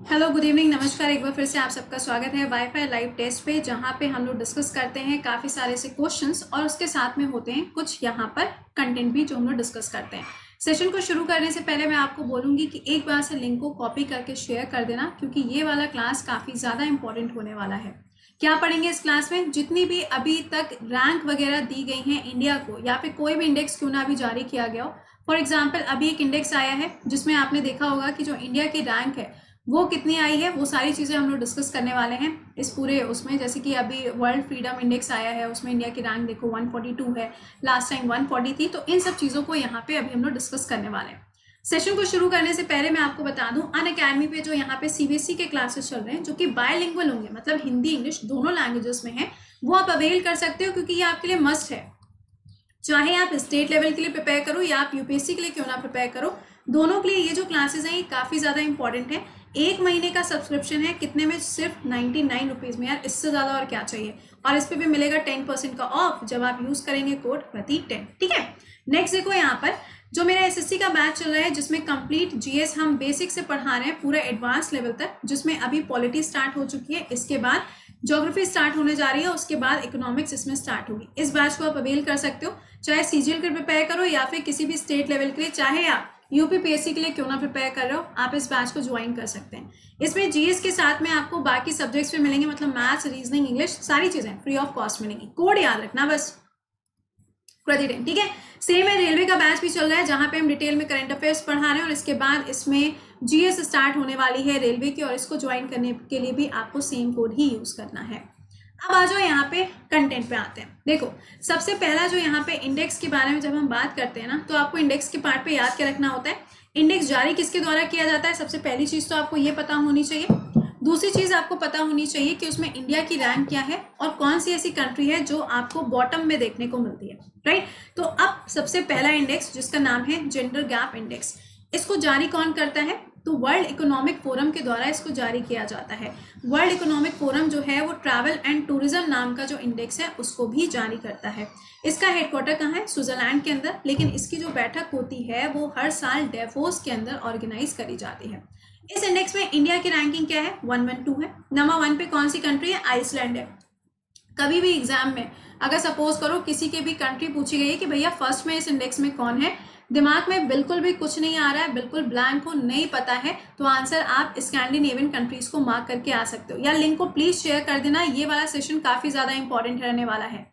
Hello good evening नमस्कार। एक बार फिर से आप सबका स्वागत है वाईफाई लाइव टेस्ट पे, जहाँ पे हम लोग डिस्कस करते हैं काफ़ी सारे से क्वेश्चंस और उसके साथ में होते हैं कुछ यहाँ पर कंटेंट भी जो हम लोग डिस्कस करते हैं। सेशन को शुरू करने से पहले मैं आपको बोलूँगी कि एक बार से लिंक को कॉपी करके शेयर कर देना, क्योंकि ये वाला क्लास काफ़ी ज़्यादा इंपॉर्टेंट होने वाला है। क्या पढ़ेंगे इस क्लास में? जितनी भी अभी तक रैंक वगैरह दी गई हैं इंडिया को, या फिर कोई भी इंडेक्स क्यों ना अभी जारी किया गया हो। फॉर एग्जाम्पल अभी एक इंडेक्स आया है जिसमें आपने देखा होगा कि जो इंडिया की रैंक है वो कितनी आई है, वो सारी चीज़ें हम लोग डिस्कस करने वाले हैं इस पूरे उसमें। जैसे कि अभी वर्ल्ड फ्रीडम इंडेक्स आया है, उसमें इंडिया की रैंक देखो 142 है, लास्ट टाइम 140 थी। तो इन सब चीज़ों को यहाँ पे अभी हम लोग डिस्कस करने वाले हैं। सेशन को शुरू करने से पहले मैं आपको बता दूं, अनअकैडमी पे जो यहाँ पे सीबीएसई के क्लासेस चल रहे हैं जो कि बायलिंगुअल होंगे, मतलब हिंदी इंग्लिश दोनों लैंग्वेजेस में है, वो आप अवेल कर सकते हो, क्योंकि ये आपके लिए मस्ट है। चाहे आप स्टेट लेवल के लिए प्रिपेयर करो या आप यूपीएससी के लिए क्यों ना प्रिपेयर करो, दोनों के लिए ये जो क्लासेस हैं ये काफ़ी ज़्यादा इंपॉर्टेंट है। 1 महीने का सब्सक्रिप्शन है, कितने में? सिर्फ 99 रुपीज़ में। यार इससे ज़्यादा और क्या चाहिए। और इस पर भी मिलेगा 10% का ऑफ जब आप यूज़ करेंगे कोड प्रतीक10। ठीक है, नेक्स्ट देखो यहाँ पर जो मेरा एसएससी का बैच चल रहा है, जिसमें कंप्लीट जीएस हम बेसिक से पढ़ा रहे हैं पूरा एडवांस लेवल तक, जिसमें अभी पॉलिटी स्टार्ट हो चुकी है, इसके बाद ज्योग्राफी स्टार्ट होने जा रही है, उसके बाद इकोनॉमिक्स इसमें स्टार्ट होगी। इस बैच को आप अवेल कर सकते हो, चाहे सीजीएल के प्रिपेयर करो या फिर किसी भी स्टेट लेवल के लिए, चाहे आप यूपीपीएससी के लिए क्यों ना प्रिपेयर कर रहे हो, आप इस बैच को ज्वाइन कर सकते हैं। इसमें जीएस के साथ में आपको बाकी सब्जेक्ट्स भी मिलेंगे, मतलब मैथ्स, रीजनिंग, इंग्लिश, सारी चीजें फ्री ऑफ कॉस्ट मिलेंगी। कोड याद रखना बस, प्रतिदिन। ठीक है, सेम है रेलवे का बैच भी चल रहा है, जहां पे हम डिटेल में करंट अफेयर्स पढ़ा रहे हैं, और इसके बाद इसमें जीएस स्टार्ट होने वाली है रेलवे की, और इसको ज्वाइन करने के लिए भी आपको सेम कोड ही यूज करना है। अब आ जाओ यहाँ पे कंटेंट पे आते हैं। देखो सबसे पहला जो यहाँ पे इंडेक्स के बारे में जब हम बात करते हैं ना, तो आपको इंडेक्स के पार्ट पे याद क्या रखना होता है। इंडेक्स जारी किसके द्वारा किया जाता है, सबसे पहली चीज तो आपको ये पता होनी चाहिए। दूसरी चीज आपको पता होनी चाहिए कि उसमें इंडिया की रैंक क्या है और कौन सी ऐसी कंट्री है जो आपको बॉटम में देखने को मिलती है, राइट। तो अब सबसे पहला इंडेक्स जिसका नाम है जेंडर गैप इंडेक्स, इसको जारी कौन करता है? तो वर्ल्ड इकोनॉमिक फोरम के द्वारा इसको जारी किया जाता है। वर्ल्ड इकोनॉमिक फोरम जो है वो ट्रैवल एंड टूरिज्म नाम का जो इंडेक्स है उसको भी जारी करता है। इसका हेडक्वार्टर कहाँ है? स्विट्जरलैंड के अंदर, लेकिन इसकी जो बैठक होती है वो हर साल डेवोस के अंदर ऑर्गेनाइज करी जाती है। इस इंडेक्स में इंडिया की रैंकिंग क्या है? 112 है। नंबर 1 पे कौन सी कंट्री है? आइसलैंड है। कभी भी एग्जाम में अगर सपोज करो किसी की भी कंट्री पूछी गई है कि भैया फर्स्ट में इस इंडेक्स में कौन है, दिमाग में बिल्कुल भी कुछ नहीं आ रहा है, बिल्कुल ब्लैंक हो, नहीं पता है, तो आंसर आप स्कैंडिनेवियन कंट्रीज को मार्क करके आ सकते हो। या लिंक को प्लीज शेयर कर देना, ये वाला सेशन काफी ज्यादा इंपॉर्टेंट रहने वाला है।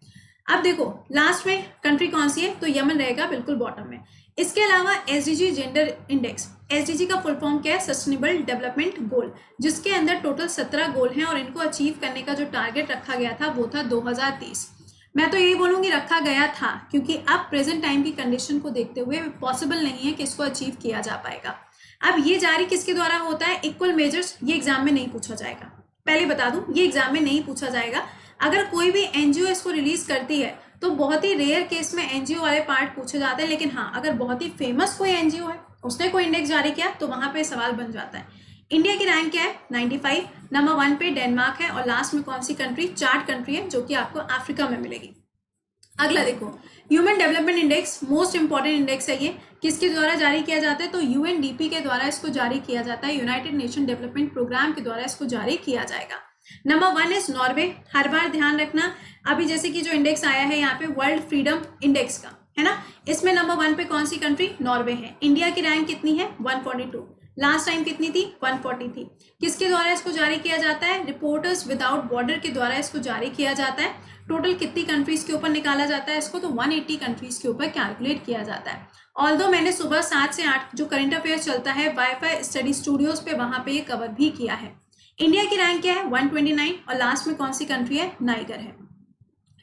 अब देखो लास्ट में कंट्री कौन सी है, तो यमन रहेगा बिल्कुल बॉटम में। इसके अलावा एसडीजी जेंडर इंडेक्स, एसडीजी का फुल फॉर्म क्या है? सस्टेनेबल डेवलपमेंट गोल, जिसके अंदर टोटल 17 गोल हैं, और इनको अचीव करने का जो टारगेट रखा गया था वो था 2030। मैं तो यही बोलूंगी रखा गया था, क्योंकि अब प्रेजेंट टाइम की कंडीशन को देखते हुए पॉसिबल नहीं है कि इसको अचीव किया जा पाएगा। अब ये जारी किसके द्वारा होता है? इक्वल मेजर्स, ये एग्जाम में नहीं पूछा जाएगा, पहले बता दूं, ये एग्जाम में नहीं पूछा जाएगा। अगर कोई भी एनजीओ इसको रिलीज करती है तो बहुत ही रेयर केस में एनजीओ वाले पार्ट पूछे जाते हैं, लेकिन हाँ अगर बहुत ही फेमस कोई एनजीओ है, उसने कोई इंडेक्स जारी किया, तो वहां पे सवाल बन जाता है। इंडिया की रैंक क्या है? 95। नंबर 1 पे डेनमार्क है, और लास्ट में कौन सी कंट्री? चार्ट कंट्री है जो कि आपको अफ्रीका में मिलेगी। अगला देखो human development index, most important index है ये। किसके द्वारा जारी किया जाता है? तो यूएनडीपी के द्वारा इसको जारी किया जाता है, यूनाइटेड नेशन डेवलपमेंट प्रोग्राम के द्वारा इसको जारी किया जाएगा। Number 1 is Norway. हर बार ध्यान रखना, अभी जैसे कि जो इंडेक्स आया है यहाँ पे वर्ल्ड फ्रीडम इंडेक्स का, है ना, इसमें नंबर 1 पे कौन सी कंट्री? नॉर्वे है। इंडिया की रैंक कितनी है? 142। लास्ट टाइम कितनी थी? 140 थी। किसके द्वारा इसको जारी किया जाता है? रिपोर्टर्स विदाउट बॉर्डर के द्वारा इसको जारी किया जाता है। टोटल कितनी कंट्रीज के ऊपर निकाला जाता है इसको? तो 180 कंट्रीज के ऊपर कैलकुलेट किया जाता है। ऑल्दो मैंने सुबह 7 से 8 जो करंट अफेयर चलता है वाईफाई स्टडी स्टूडियोज पे, वहां पे ये कवर भी किया है। इंडिया की रैंक क्या है? 129, और लास्ट में कौन सी कंट्री है? नाइगर है।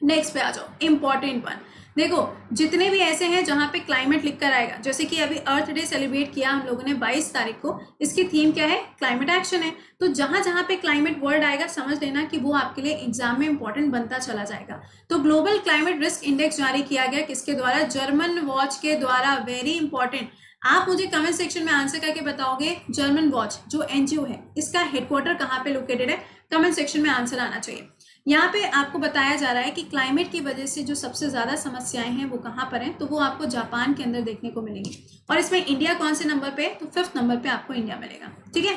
नेक्स्ट पे आ जाओ, इंपॉर्टेंट वन। देखो जितने भी ऐसे हैं जहां पे क्लाइमेट लिखकर आएगा, जैसे कि अभी अर्थ डे सेलिब्रेट किया हम लोगों ने 22 तारीख को, इसकी थीम क्या है? क्लाइमेट एक्शन है। तो जहां जहां पे क्लाइमेट वर्ड आएगा समझ लेना कि वो आपके लिए एग्जाम में इंपॉर्टेंट बनता चला जाएगा। तो ग्लोबल क्लाइमेट रिस्क इंडेक्स जारी किया गया किसके द्वारा? जर्मन वॉच के द्वारा। वेरी इंपॉर्टेंट, आप मुझे कमेंट सेक्शन में आंसर करके बताओगे जर्मन वॉच जो एनजीओ है इसका हेडक्वार्टर कहाँ पे लोकेटेड है। कमेंट सेक्शन में आंसर आना चाहिए। यहाँ पे आपको बताया जा रहा है कि क्लाइमेट की वजह से जो सबसे ज्यादा समस्याएं हैं वो कहाँ पर हैं, तो वो आपको जापान के अंदर देखने को मिलेंगी। और इसमें इंडिया कौन से नंबर पे? तो 5th नंबर पे आपको इंडिया मिलेगा। ठीक है,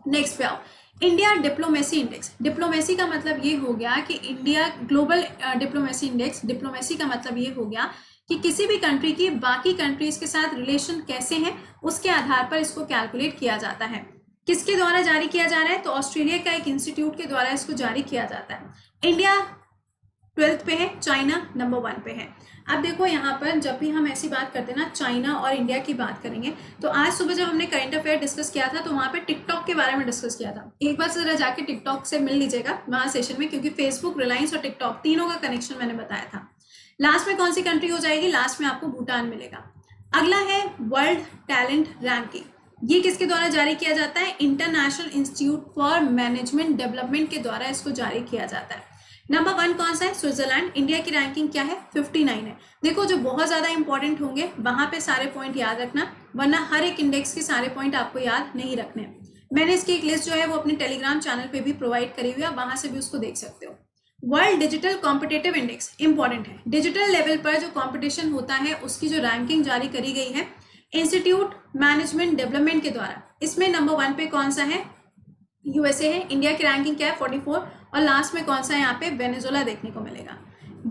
नेक्स्ट पे आओ, इंडिया डिप्लोमेसी इंडेक्स। डिप्लोमेसी का मतलब ये हो गया कि India global diplomacy index, diplomacy का मतलब ये हो गया कि किसी भी कंट्री की बाकी कंट्रीज के साथ रिलेशन कैसे हैं उसके आधार पर इसको कैलकुलेट किया जाता है। किसके द्वारा जारी किया जा रहा है? तो ऑस्ट्रेलिया का एक इंस्टीट्यूट के द्वारा इसको जारी किया जाता है। इंडिया 12th पे है, चाइना नंबर 1 पे है। अब देखो यहाँ पर जब भी हम ऐसी बात करते हैं ना, चाइना और इंडिया की बात करेंगे, तो आज सुबह जब हमने करंट अफेयर डिस्कस किया था तो वहाँ पे टिकटॉक के बारे में डिस्कस किया था। एक बार जरा जाके टिकटॉक से मिल लीजिएगा वहाँ सेशन में, क्योंकि फेसबुक, रिलायंस और टिकटॉक तीनों का कनेक्शन मैंने बताया था। लास्ट में कौन सी कंट्री हो जाएगी? लास्ट में आपको भूटान मिलेगा। अगला है वर्ल्ड टैलेंट रैंकिंग। ये किसके द्वारा जारी किया जाता है? International institute for management development के द्वारा इसको जारी किया जाता है। नंबर 1 कौन सा है? स्विट्जरलैंड। इंडिया की रैंकिंग क्या है? 59 है। देखो जो बहुत ज्यादा इंपॉर्टेंट होंगे वहां पे सारे पॉइंट याद रखना, वरना हर एक इंडेक्स के सारे पॉइंट आपको याद नहीं रखने। मैंने इसकी एक लिस्ट जो है वो अपने टेलीग्राम चैनल पे भी प्रोवाइड करी हुई है, वहां से भी उसको देख सकते हो। World digital competitive index important है। डिजिटल लेवल पर जो कॉम्पिटिशन होता है उसकी जो रैंकिंग जारी करी गई है इंस्टीट्यूट मैनेजमेंट डेवलपमेंट के द्वारा, इसमें नंबर 1 पे कौन सा है? यूएसए है। इंडिया की रैंकिंग क्या है? 44। और लास्ट में कौन सा है? यहाँ पे वेनेजुएला देखने को मिलेगा।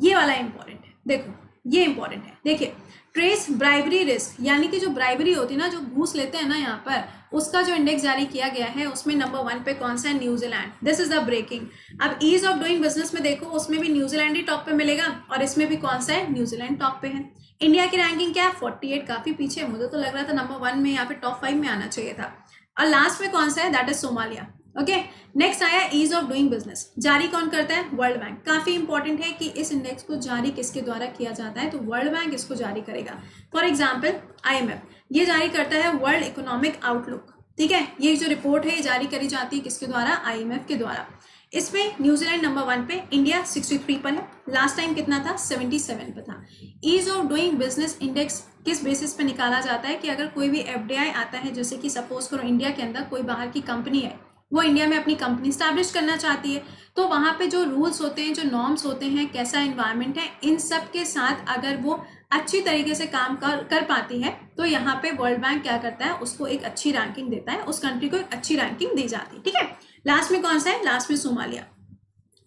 ये वाला इंपॉर्टेंट है, देखो ये इंपॉर्टेंट है। देखिए ट्रेस ब्राइबरी रिस्क, यानी कि जो ब्राइबरी होती है ना, जो घूस लेते हैं ना यहाँ पर, उसका जो इंडेक्स जारी किया गया है उसमें नंबर 1 पे कौन सा है? New Zealand. This is the breaking. अब ईज ऑफ डूइंग बिजनेस में देखो, उसमें भी न्यूजीलैंड ही टॉप पे मिलेगा और इसमें भी कौन सा है? न्यूजीलैंड टॉप पे है। इंडिया की रैंकिंग क्या है? 48, काफी पीछे। मुझे तो लग रहा था नंबर 1 में यहाँ पे टॉप 5 में आना चाहिए था। और लास्ट में कौन सा है? That is Somalia. Okay, next आया ईज ऑफ डूइंग बिजनेस। जारी कौन करता है? World bank. काफी इंपॉर्टेंट है कि इस इंडेक्स को जारी किसके द्वारा किया जाता है, तो वर्ल्ड बैंक इसको जारी करेगा। फॉर एग्जाम्पल IMF, ये जारी करता है वर्ल्ड इकोनॉमिक आउटलुक। ठीक है, ये जो रिपोर्ट है ये जारी करी जाती है किसके द्वारा? IMF के द्वारा। इसमें न्यूजीलैंड नंबर 1 पे, इंडिया 63 पर है। लास्ट टाइम कितना था? 77 पर था। Ease of doing business index किस बेसिस पे निकाला जाता है कि अगर कोई भी FDI आता है, जैसे कि सपोज करो इंडिया के अंदर कोई बाहर की कंपनी है, वो इंडिया में अपनी कंपनी स्टैब्लिश करना चाहती है, तो वहां पे जो रूल्स होते हैं, जो नॉर्म्स होते हैं, कैसा एनवायरनमेंट है, इन सब के साथ अगर वो अच्छी तरीके से काम कर पाती है तो यहाँ पे वर्ल्ड बैंक क्या करता है? उसको एक अच्छी रैंकिंग देता है, उस कंट्री को एक अच्छी रैंकिंग दी जाती है। ठीक है, लास्ट में कौन सा है? लास्ट में सोमालिया।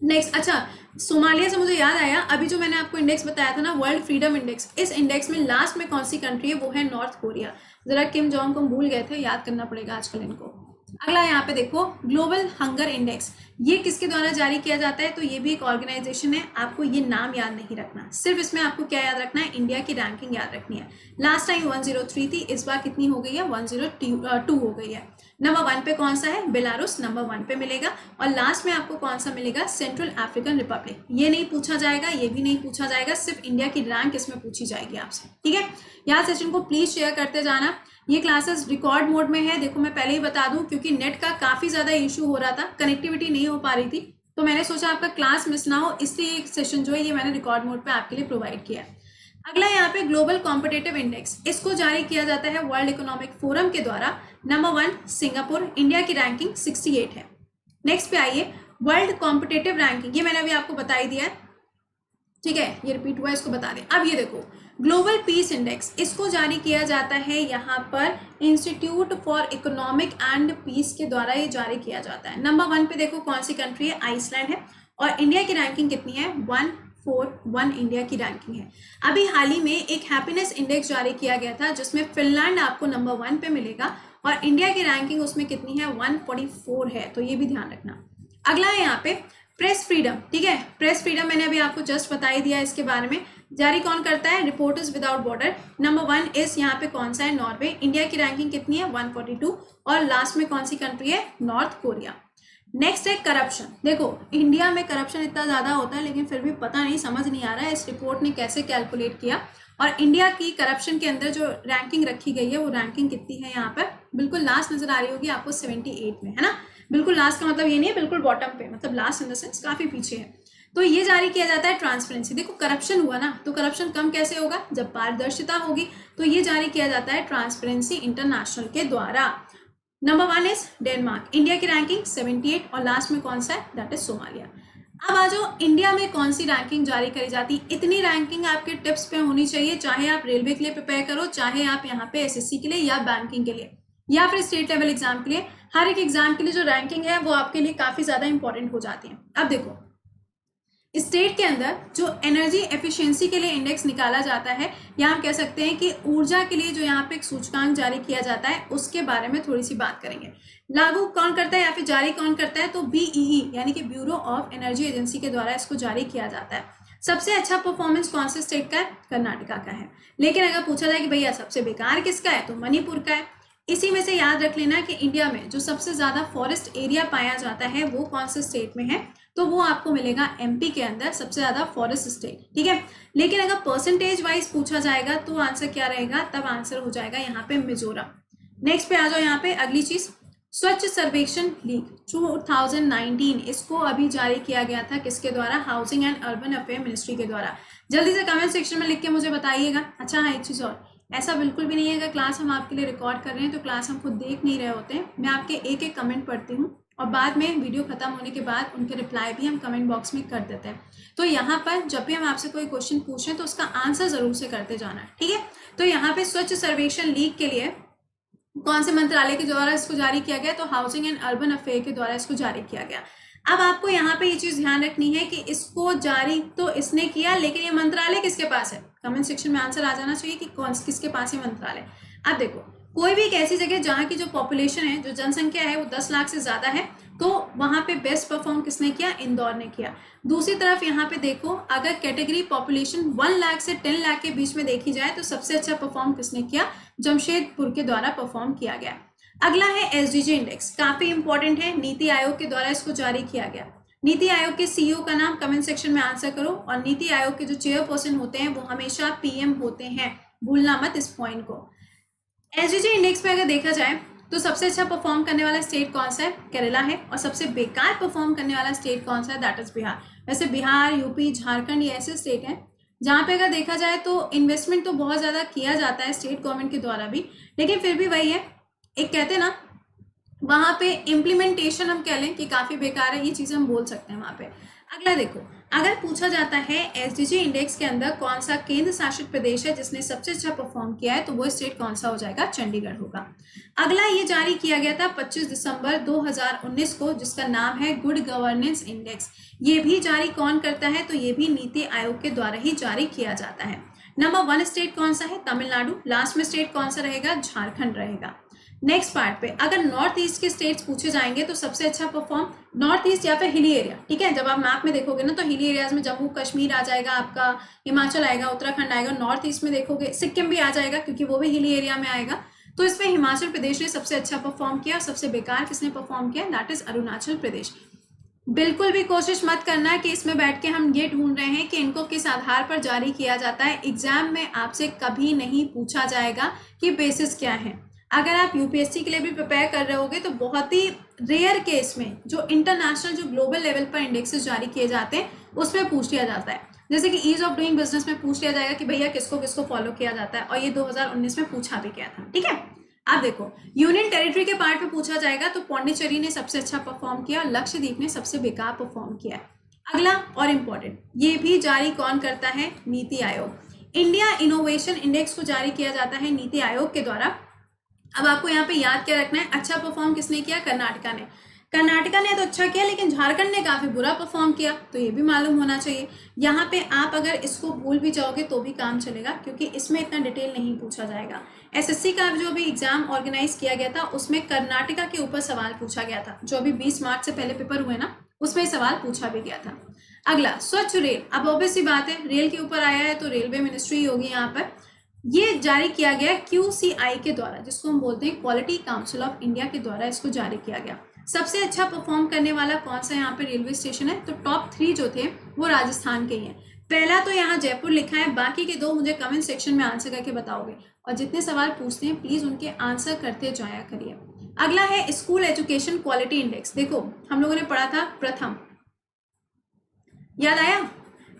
नेक्स्ट, अच्छा सोमालिया से मुझे याद आया, अभी जो मैंने आपको इंडेक्स बताया था ना, वर्ल्ड फ्रीडम इंडेक्स, इस इंडेक्स में लास्ट में कौन सी कंट्री है? वो है नॉर्थ कोरिया। जरा किम जोंग को भूल गए थे, याद करना पड़ेगा आजकल इनको। अगला यहाँ पे देखो ग्लोबल हंगर इंडेक्स, ये किसके द्वारा जारी किया जाता है? तो ये भी एक ऑर्गेनाइजेशन है, आपको ये नाम याद नहीं रखना, सिर्फ इसमें आपको क्या याद रखना है? इंडिया की रैंकिंग याद रखनी है। लास्ट टाइम 103 थी, इस बार कितनी हो गई है? 102 हो गई है। नंबर 1 पे कौन सा है? बेलारूस नंबर 1 पे मिलेगा। और लास्ट में आपको कौन सा मिलेगा? Central African Republic. ये नहीं पूछा जाएगा, ये भी नहीं पूछा जाएगा, सिर्फ इंडिया की रैंक इसमें पूछी जाएगी आपसे। ठीक है, यहाँ सेशन को प्लीज शेयर करते जाना। ये क्लासेस रिकॉर्ड मोड में है, देखो मैं पहले ही बता दूं, क्योंकि नेट का काफी ज्यादा इशू हो रहा था, कनेक्टिविटी नहीं हो पा रही थी, तो मैंने सोचा आपका क्लास मिस ना हो, इसलिए एक सेशन जो है ये मैंने रिकॉर्ड मोड पे आपके लिए प्रोवाइड किया है। अगला यहाँ पे ग्लोबल कॉम्पिटेटिव इंडेक्स, इसको जारी किया जाता है वर्ल्ड इकोनॉमिक फोरम के द्वारा। नंबर 1 सिंगापुर, इंडिया की रैंकिंग 68 है। नेक्स्ट पे आइए वर्ल्ड कॉम्पिटेटिव रैंकिंग, ये मैंने अभी आपको बता ही दिया है, ठीक है, ये रिपीट हुआ, इसको बता दें। अब ये देखो ग्लोबल पीस इंडेक्स, इसको जारी किया जाता है यहाँ पर institute for economic and peace के द्वारा ये जारी किया जाता है। नंबर 1 पे देखो कौन सी कंट्री है? आइसलैंड है। और इंडिया की रैंकिंग कितनी है? 141 इंडिया की रैंकिंग है। अभी हाल ही में एक हैप्पीनेस इंडेक्स जारी किया गया था जिसमें फिनलैंड आपको नंबर 1 पे मिलेगा और इंडिया की रैंकिंग उसमें कितनी है? 144 है, तो ये भी ध्यान रखना। अगला है यहाँ पे प्रेस फ्रीडम, ठीक है, प्रेस फ्रीडम मैंने अभी आपको जस्ट बता ही दिया इसके बारे में। जारी कौन करता है? Reporters without border. नंबर 1 इस यहाँ पे कौन सा है? नॉर्वे। इंडिया की रैंकिंग कितनी है? 142। और लास्ट में कौन सी कंट्री है? North Korea. नेक्स्ट है करप्शन। देखो इंडिया में करप्शन इतना ज्यादा होता है, लेकिन फिर भी पता नहीं, समझ नहीं आ रहा है इस रिपोर्ट ने कैसे कैलकुलेट किया। और इंडिया की करप्शन के अंदर जो रैंकिंग रखी गई है वो रैंकिंग कितनी है? यहाँ पर बिल्कुल लास्ट नजर आ रही होगी आपको, 78 में, है ना। बिल्कुल लास्ट का मतलब ये नहीं है बिल्कुल बॉटम पे, मतलब लास्ट इन द सेंस काफी पीछे है। तो ये जारी किया जाता है ट्रांसपेरेंसी। देखो करप्शन हुआ ना, तो करप्शन कम कैसे होगा? जब पारदर्शिता होगी। तो ये जारी किया जाता है ट्रांसपेरेंसी इंटरनेशनल के द्वारा। Number 1 is Denmark. इंडिया की रैंकिंग 78 और लास्ट में कौन सा है? That is Somalia. अब आ जाओ इंडिया में कौन सी रैंकिंग जारी करी जाती है। इतनी रैंकिंग आपके टिप्स पे होनी चाहिए, चाहे आप रेलवे के लिए प्रिपेयर करो, चाहे आप यहाँ पे SSC के लिए या बैंकिंग के लिए या फिर स्टेट लेवल एग्जाम के लिए। हर एक एग्जाम के लिए जो रैंकिंग है वो आपके लिए काफी ज्यादा इंपॉर्टेंट हो जाती है। अब देखो, स्टेट के अंदर जो एनर्जी एफिशिएंसी के लिए इंडेक्स निकाला जाता है, या हम कह सकते हैं कि ऊर्जा के लिए जो यहाँ पे एक सूचकांक जारी किया जाता है, उसके बारे में थोड़ी सी बात करेंगे। लागू कौन करता है या फिर जारी कौन करता है, तो बीईई यानी कि ब्यूरो ऑफ एनर्जी एजेंसी के द्वारा इसको जारी किया जाता है। सबसे अच्छा परफॉर्मेंस कौन से स्टेट का है, कर्नाटका का है। लेकिन अगर पूछा जाए कि भैया सबसे बेकार किसका है, तो मणिपुर का है। इसी में से याद रख लेना कि इंडिया में जो सबसे ज्यादा फॉरेस्ट एरिया पाया जाता है वो कौन से स्टेट में है, तो वो आपको मिलेगा एमपी के अंदर, सबसे ज्यादा फॉरेस्ट स्टेट, ठीक है। लेकिन अगर परसेंटेज वाइज पूछा जाएगा तो आंसर क्या रहेगा, तब आंसर हो जाएगा यहाँ पे मिजोरम। नेक्स्ट पे आ जाओ, यहाँ पे अगली चीज, स्वच्छ सर्वेक्षण लीग 2019, इसको अभी जारी किया गया था किसके द्वारा, housing and urban affair ministry के द्वारा। जल्दी से कमेंट सेक्शन में लिख के मुझे बताइएगा। अच्छा हाँ, एक चीज और, ऐसा बिल्कुल भी नहीं है अगर क्लास हम आपके लिए रिकॉर्ड कर रहे हैं तो क्लास हम खुद देख नहीं रहे होते हैं, मैं आपके एक एक कमेंट पढ़ती हूँ और बाद में वीडियो खत्म होने के बाद उनके रिप्लाई भी हम कमेंट बॉक्स में कर देते हैं। तो यहाँ पर जब भी हम आपसे कोई क्वेश्चन पूछें तो उसका आंसर जरूर से करते जाना है, ठीक है। तो यहाँ पे स्वच्छ सर्वेक्षण लीग के लिए कौन से मंत्रालय के द्वारा इसको जारी किया गया, तो हाउसिंग एंड अर्बन अफेयर के द्वारा इसको जारी किया गया। अब आपको यहाँ पे ये चीज ध्यान रखनी है कि इसको जारी तो इसने किया, लेकिन ये मंत्रालय किसके पास है, कमेंट सेक्शन में आंसर आ जाना चाहिए कि कौन किसके पास है मंत्रालय। अब देखो, कोई भी एक ऐसी जगह जहाँ की जो पॉपुलेशन है, जो जनसंख्या है वो 10 लाख से ज्यादा है, तो वहां पे बेस्ट परफॉर्म किसने किया, इंदौर ने किया। दूसरी तरफ यहाँ पे देखो, अगर कैटेगरी पॉपुलेशन 1 लाख से 10 लाख के बीच में देखी जाए तो सबसे अच्छा परफॉर्म किसने किया, जमशेदपुर के द्वारा परफॉर्म किया गया। अगला है एसडीजी इंडेक्स, काफी इंपॉर्टेंट है, नीति आयोग के द्वारा इसको जारी किया गया। नीति आयोग के सीईओ का नाम कमेंट सेक्शन में आंसर करो, और नीति आयोग के जो चेयरपर्सन होते हैं वो हमेशा पीएम होते हैं, भूलना मत इस पॉइंट को। एसडीजी इंडेक्स में अगर देखा जाए तो सबसे अच्छा परफॉर्म करने वाला स्टेट कौन सा है, केरला है, और सबसे बेकार परफॉर्म करने वाला स्टेट कौन सा है, दैट इज बिहार। वैसे बिहार, यूपी, झारखंड ये ऐसे स्टेट हैं जहाँ पे अगर देखा जाए तो इन्वेस्टमेंट तो बहुत ज्यादा किया जाता है स्टेट गवर्नमेंट के द्वारा भी, लेकिन फिर भी वही है, एक कहते हैं ना, वहां पे इम्प्लीमेंटेशन हम कह लें कि काफी बेकार है, ये चीज हम बोल सकते हैं वहां पे। अगला देखो, अगर पूछा जाता है एसडीजी इंडेक्स के अंदर कौन सा केंद्र शासित प्रदेश है जिसने सबसे अच्छा परफॉर्म किया है, तो वो स्टेट कौन सा हो जाएगा, चंडीगढ़ होगा। अगला ये जारी किया गया था 25 दिसंबर 2019 को, जिसका नाम है गुड गवर्नेंस इंडेक्स। ये भी जारी कौन करता है, तो ये भी नीति आयोग के द्वारा ही जारी किया जाता है। नंबर 1 स्टेट कौन सा है, तमिलनाडु। लास्ट में स्टेट कौन सा रहेगा, झारखंड रहेगा। नेक्स्ट पार्ट पे अगर नॉर्थ ईस्ट के स्टेट्स पूछे जाएंगे तो सबसे अच्छा परफॉर्म नॉर्थ ईस्ट या फिर हिली एरिया, ठीक है। जब आप मैप में देखोगे ना तो हिली एरियाज में जम्मू कश्मीर आ जाएगा, आपका हिमाचल आएगा, उत्तराखंड आएगा। नॉर्थ ईस्ट में देखोगे सिक्किम भी आ जाएगा क्योंकि वो भी हिली एरिया में आएगा। तो इसमें हिमाचल प्रदेश ने सबसे अच्छा परफॉर्म किया, और सबसे बेकार किसने परफॉर्म किया, दैट इज अरुणाचल प्रदेश। बिल्कुल भी कोशिश मत करना कि इसमें बैठ के हम ये ढूंढ रहे हैं कि इनको किस आधार पर जारी किया जाता है। एग्जाम में आपसे कभी नहीं पूछा जाएगा कि बेसिस क्या है। अगर आप यूपीएससी के लिए भी प्रिपेयर कर रहे होगे तो बहुत ही रेयर केस में जो इंटरनेशनल, जो ग्लोबल लेवल पर इंडेक्सेस जारी किए जाते हैं उसमें पूछ लिया जाता है। जैसे कि ईज ऑफ डूइंग बिजनेस में पूछ लिया जाएगा कि भैया किसको किसको फॉलो किया जाता है, और ये 2019 में पूछा भी गया था, ठीक है। आप देखो, यूनियन टेरिटरी के पार्ट पे पूछा जाएगा तो पौंडीचेरी ने सबसे अच्छा परफॉर्म किया और लक्षद्वीप ने सबसे बेकार परफॉर्म किया। अगला और इम्पोर्टेंट, ये भी जारी कौन करता है, NITI Aayog. India innovation index को जारी किया जाता है नीति आयोग के द्वारा। अब आपको यहाँ पे याद क्या रखना है, अच्छा परफॉर्म किसने किया, कर्नाटका ने। कर्नाटका ने तो अच्छा किया लेकिन झारखंड ने काफी बुरा परफॉर्म किया, तो ये भी मालूम होना चाहिए। यहाँ पे आप अगर इसको भूल भी जाओगे तो भी काम चलेगा क्योंकि इसमें इतना डिटेल नहीं पूछा जाएगा। एसएससी का जो भी एग्जाम ऑर्गेनाइज किया गया था उसमें कर्नाटका के ऊपर सवाल पूछा गया था, जो अभी 20 मार्च से पहले पेपर हुए ना, उसमें सवाल पूछा भी गया था। अगला स्वच्छ रेल, अब ऑब्वियस सी बात है रेल के ऊपर आया है तो रेलवे मिनिस्ट्री होगी यहाँ पर। ये जारी किया गया QCI के द्वारा, जिसको हम बोलते हैं क्वालिटी काउंसिल ऑफ इंडिया के द्वारा इसको जारी किया गया। सबसे अच्छा परफॉर्म करने वाला कौन सा यहाँ पे रेलवे स्टेशन है, तो टॉप 3 जो थे वो राजस्थान के ही हैं। पहला तो यहाँ जयपुर लिखा है, बाकी के 2 मुझे कमेंट सेक्शन में आंसर करके बताओगे, और जितने सवाल पूछते हैं प्लीज उनके आंसर करते जाया करिए। अगला है स्कूल एजुकेशन क्वालिटी इंडेक्स। देखो हम लोगों ने पढ़ा था प्रथम, याद आया?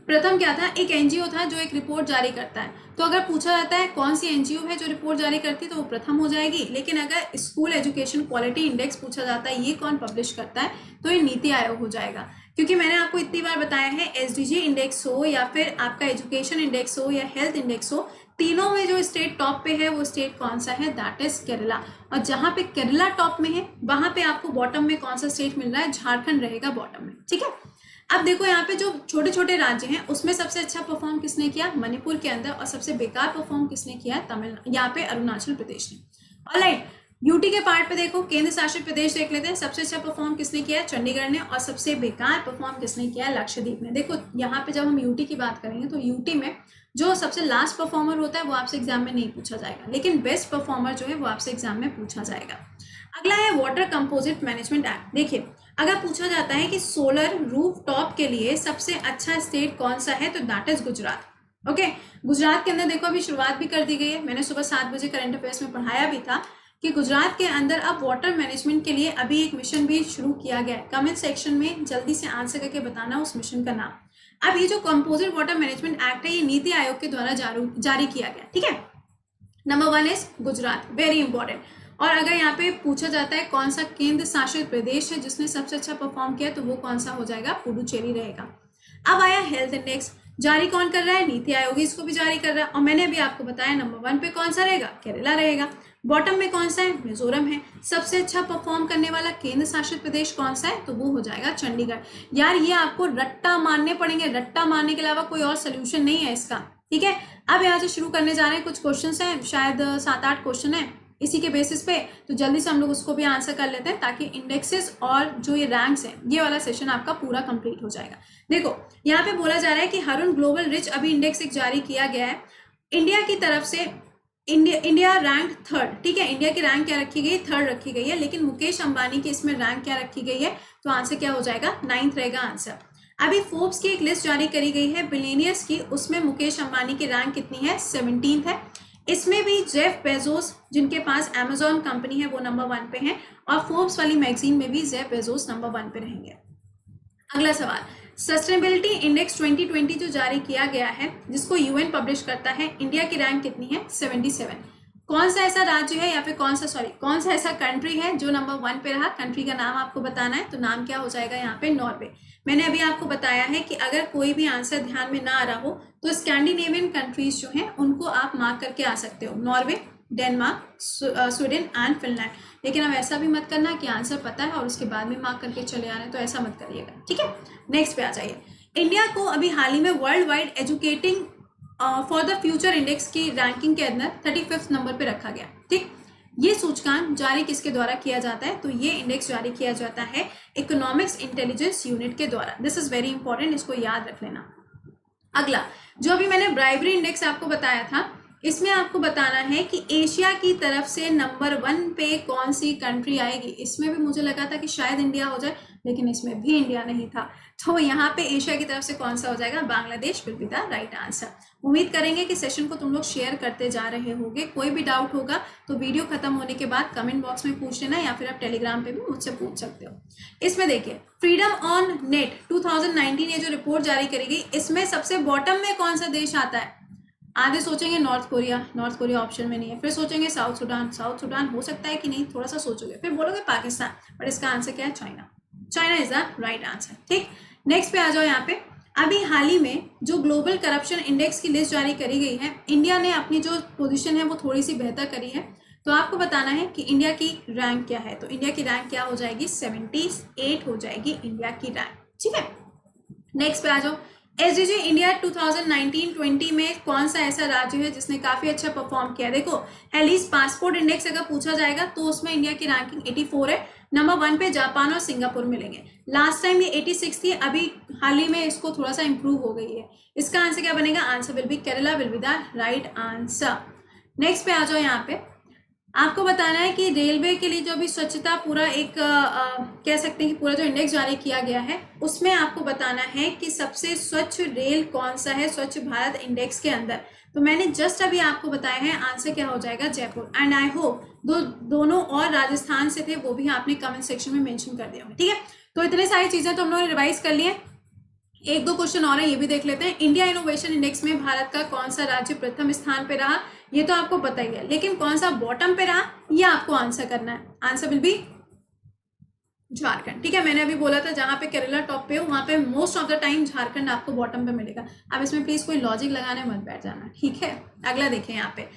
प्रथम क्या था, एक एनजीओ था जो एक रिपोर्ट जारी करता है। तो अगर पूछा जाता है कौन सी एनजीओ है जो रिपोर्ट जारी करती है तो वो प्रथम हो जाएगी। लेकिन अगर स्कूल एजुकेशन क्वालिटी इंडेक्स पूछा जाता है ये कौन पब्लिश करता है, तो ये नीति आयोग हो जाएगा। क्योंकि मैंने आपको इतनी बार बताया है एसडीजी इंडेक्स हो या फिर आपका एजुकेशन इंडेक्स हो या हेल्थ इंडेक्स हो, तीनों में जो स्टेट टॉप पे है वो स्टेट कौन सा है, दैट इज केरला। और जहां पे केरला टॉप में है वहां पे आपको बॉटम में कौन सा स्टेट मिल रहा है, झारखंड रहेगा बॉटम में, ठीक है। अब देखो यहाँ पे जो छोटे छोटे राज्य हैं उसमें सबसे अच्छा परफॉर्म किसने किया, मणिपुर के अंदर, और सबसे बेकार परफॉर्म किसने किया है, तमिलनाडु, यहाँ पे अरुणाचल प्रदेश ने। ऑलराइट, यूटी के पार्ट पे देखो, केंद्र शासित प्रदेश देख लेते हैं, सबसे अच्छा परफॉर्म किसने किया है, चंडीगढ़ ने, और सबसे बेकार परफॉर्म किसने किया है, लक्षद्वीप ने। देखो यहाँ पे जब हम यूटी की बात करेंगे तो यूटी में जो सबसे लास्ट परफॉर्मर होता है वो आपसे एग्जाम में नहीं पूछा जाएगा, लेकिन बेस्ट परफॉर्मर जो है वो आपसे एग्जाम में पूछा जाएगा। अगला है वाटर कंपोजिट मैनेजमेंट एक्ट। देखिए अगर पूछा जाता है कि सोलर रूफ टॉप के लिए सबसे अच्छा स्टेट कौन सा है तो that is Gujarat. Okay, Gujarat के अंदर देखो अभी शुरुआत भी कर दी गई है, मैंने सुबह 7 बजे करंट अफेयर्स में पढ़ाया भी था कि गुजरात के अंदर अब वाटर मैनेजमेंट के लिए अभी एक मिशन भी शुरू किया गया है। कमेंट सेक्शन में जल्दी से आंसर करके बताना उस मिशन का नाम। अब ये जो कंपोजिट वाटर मैनेजमेंट एक्ट है ये नीति आयोग के द्वारा जारी किया गया, ठीक है। Number 1 is Gujarat, very important. और अगर यहाँ पे पूछा जाता है कौन सा केंद्र शासित प्रदेश है जिसने सबसे अच्छा परफॉर्म किया तो वो कौन सा हो जाएगा, पुडुचेरी रहेगा। अब आया हेल्थ इंडेक्स, जारी कौन कर रहा है, नीति आयोग इसको भी जारी कर रहा है। और मैंने अभी आपको बताया नंबर 1 पे कौन सा रहेगा, केरला रहेगा। बॉटम में कौन सा है, मिजोरम है। सबसे अच्छा परफॉर्म करने वाला केंद्र शासित प्रदेश कौन सा है तो वो हो जाएगा चंडीगढ़। यार ये आपको रट्टा मारने पड़ेंगे, रट्टा मारने के अलावा कोई और सोल्यूशन नहीं है इसका, ठीक है। अब यहाँ से शुरू करने जा रहे हैं, कुछ क्वेश्चन हैं, शायद 7-8 क्वेश्चन है इसी के बेसिस पे, तो जल्दी से हम लोग उसको भी आंसर कर लेते हैं ताकि इंडेक्सेस और जो ये रैंक्स हैं ये वाला सेशन आपका पूरा कंप्लीट हो जाएगा। देखो यहाँ पे बोला जा रहा है कि हरुण ग्लोबल रिच अभी इंडेक्स एक जारी किया गया है इंडिया की तरफ से, इंडिया रैंक 3rd, ठीक है। इंडिया की रैंक क्या रखी गई, 3rd रखी गई है, लेकिन मुकेश अंबानी की इसमें रैंक क्या रखी गई है तो आंसर क्या हो जाएगा, 9th रहेगा आंसर। अभी फोर्ब्स की एक लिस्ट जारी करी गई है बिलियनियर्स की, उसमें मुकेश अंबानी की रैंक कितनी है, 17th है। इसमें भी जेफ बेजोस जिनके पास अमेजॉन कंपनी है वो नंबर 1 पे है, और फोर्ब्स वाली मैगजीन में भी जेफ बेजोस नंबर 1 पे रहेंगे। अगला सवाल, सस्टेनेबिलिटी इंडेक्स 2020 जो जारी किया गया है जिसको यूएन पब्लिश करता है, इंडिया की रैंक कितनी है, 77। कौन सा ऐसा राज्य है या फिर कौन सा ऐसा कंट्री है जो नंबर 1 पे रहा, कंट्री का नाम आपको बताना है, तो नाम क्या हो जाएगा यहाँ पे, नॉर्वे। मैंने अभी आपको बताया है कि अगर कोई भी आंसर ध्यान में ना आ रहा हो तो स्कैंडिनेवियन कंट्रीज जो हैं उनको आप मार्क करके आ सकते हो, Norway, Denmark, Sweden and Finland. लेकिन अब ऐसा भी मत करना कि आंसर पता है और उसके बाद में मार्क करके चले आ रहे हैं, तो ऐसा मत करिएगा, ठीक है। नेक्स्ट पे आ जाइए। इंडिया को अभी हाल ही में world wide educating for the future index की रैंकिंग के अंदर 35th नंबर पे रखा गया, ठीक। ये सूचकांक जारी किसके द्वारा किया जाता है तो ये इंडेक्स जारी किया जाता है इकोनॉमिक्स इंटेलिजेंस यूनिट के द्वारा। दिस इज वेरी इंपॉर्टेंट, इसको याद रख लेना। अगला जो अभी मैंने ब्राइबरी इंडेक्स आपको बताया था, इसमें आपको बताना है कि एशिया की तरफ से नंबर 1 पे कौन सी कंट्री आएगी। इसमें भी मुझे लगा था कि शायद इंडिया हो जाए, लेकिन इसमें भी इंडिया नहीं था, तो यहाँ पे एशिया की तरफ से कौन सा हो जाएगा, Bangladesh will be the right answer. उम्मीद करेंगे कि सेशन को तुम लोग शेयर करते जा रहे होंगे। कोई भी डाउट होगा तो वीडियो खत्म होने के बाद कमेंट बॉक्स में पूछ लेना, या फिर आप टेलीग्राम पे भी मुझसे पूछ सकते हो। इसमें देखिए फ्रीडम ऑन नेट 2019 ये जो रिपोर्ट जारी करी गई, इसमें सबसे बॉटम में कौन सा देश आता है। आधे सोचेंगे नॉर्थ कोरिया ऑप्शन में नहीं है, फिर सोचेंगे साउथ सुडान हो सकता है कि नहीं, थोड़ा सा सोचोगे, फिर बोलोगे पाकिस्तान, बट इसका आंसर क्या है, China is the right answer, ठीक। नेक्स्ट पे आ जाओ। यहाँ पे अभी हाल ही में जो ग्लोबल करप्शन इंडेक्स की लिस्ट जारी करी गई है, इंडिया ने अपनी जो पोजीशन है वो थोड़ी सी बेहतर करी है, तो आपको बताना है कि इंडिया की रैंक क्या है, तो इंडिया की रैंक क्या हो जाएगी, 78 हो जाएगी इंडिया की रैंक, ठीक है। नेक्स्ट पे आ जाओ। एसडीजी इंडिया 2019-20 में कौन सा ऐसा राज्य है जिसने काफी अच्छा परफॉर्म किया। देखो हेलिस पासपोर्ट इंडेक्स अगर पूछा जाएगा तो उसमें इंडिया की रैंकिंग 84 है, नंबर 1 पे जापान और सिंगापुर मिलेंगे। लास्ट टाइम ये 86 थी, अभी हाल ही में इसको थोड़ा सा इंप्रूव हो गई है। इसका आंसर क्या बनेगा, answer will be Kerala will be the right answer. Next पे आ जाओ। यहाँ पे आपको बताना है कि रेलवे के लिए जो भी स्वच्छता पूरा एक कह सकते हैं कि पूरा जो इंडेक्स जारी किया गया है उसमें आपको बताना है कि सबसे स्वच्छ रेल कौन सा है स्वच्छ भारत इंडेक्स के अंदर। तो मैंने जस्ट अभी आपको बताया है, आंसर क्या हो जाएगा, जयपुर। एंड आई होप दोनों और राजस्थान से थे, वो भी आपने कमेंट सेक्शन में मेंशन कर दिया होगा, ठीक है। तो इतने सारी चीजें तो हम लोगों ने रिवाइज कर लिए। 1-2 क्वेश्चन और है, ये भी देख लेते हैं। इंडिया इनोवेशन इंडेक्स में भारत का कौन सा राज्य प्रथम स्थान पे रहा, ये तो आपको पता ही है, लेकिन कौन सा बॉटम पे रहा ये आपको आंसर करना है। आंसर विल बी झारखंड, ठीक है। मैंने अभी बोला था जहाँ पे केरला टॉप पे हो वहाँ पे most of the time Jharkhand आपको बॉटम पे मिलेगा। अब इसमें प्लीज कोई लॉजिक लगाने मत बैठ जाना, ठीक है। अगला देखें यहाँ पे,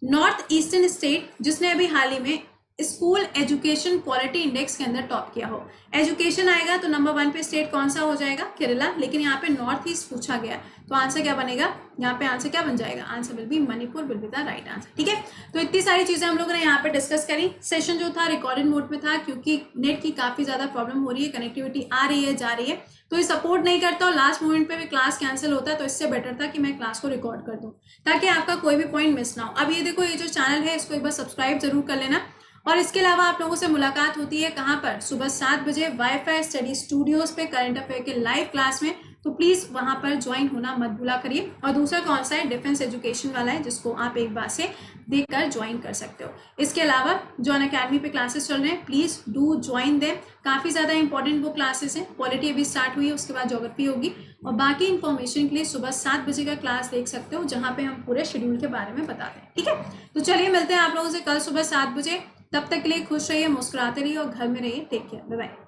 नॉर्थ ईस्टर्न स्टेट जिसने अभी हाल ही में स्कूल एजुकेशन क्वालिटी इंडेक्स के अंदर टॉप किया हो। एजुकेशन आएगा तो नंबर 1 पे स्टेट कौन सा हो जाएगा, केरला, लेकिन यहाँ पे नॉर्थ ईस्ट पूछा गया तो आंसर क्या बनेगा, यहाँ पे आंसर क्या बन जाएगा, answer will be Manipur will be the right answer, ठीक है। तो इतनी सारी चीजें हम लोगों ने यहाँ पे डिस्कस करी। सेशन जो था रिकॉर्डेड मोड में था क्योंकि नेट की काफी ज्यादा प्रॉब्लम हो रही है, कनेक्टिविटी आ रही है जा रही है, तो ये सपोर्ट नहीं करता और लास्ट मोमेंट पे भी क्लास कैंसिल होता है, तो इससे बेटर था कि मैं क्लास को रिकॉर्ड कर दूं ताकि आपका कोई भी पॉइंट मिस ना हो। अब ये देखो, ये जो चैनल है इसको एक बार सब्सक्राइब जरूर कर लेना। और इसके अलावा आप लोगों से मुलाकात होती है कहाँ पर, सुबह 7 बजे वाईफाई स्टडी स्टूडियोज पे करंट अफेयर के लाइव क्लास में, तो प्लीज वहां पर ज्वाइन होना मत भूला करिए। और दूसरा कौन सा है, डिफेंस एजुकेशन वाला है जिसको आप एक बार से देखकर ज्वाइन कर सकते हो। इसके अलावा जो अनअकैडमी पे क्लासेस चल रहे हैं प्लीज डू ज्वाइन देम, काफी ज्यादा इंपॉर्टेंट वो क्लासेस हैं। पॉलिटी अभी स्टार्ट हुई है, उसके बाद ज्योग्राफी होगी, और बाकी इन्फॉर्मेशन के लिए सुबह 7 बजे का क्लास देख सकते हो जहाँ पे हम पूरे शेड्यूल के बारे में बताते हैं, ठीक है। तो चलिए मिलते हैं आप लोगों से कल सुबह 7 बजे, तब तक के लिए खुश रहिए, मुस्कुराते रहिए और घर में रहिए। Take care, bye bye.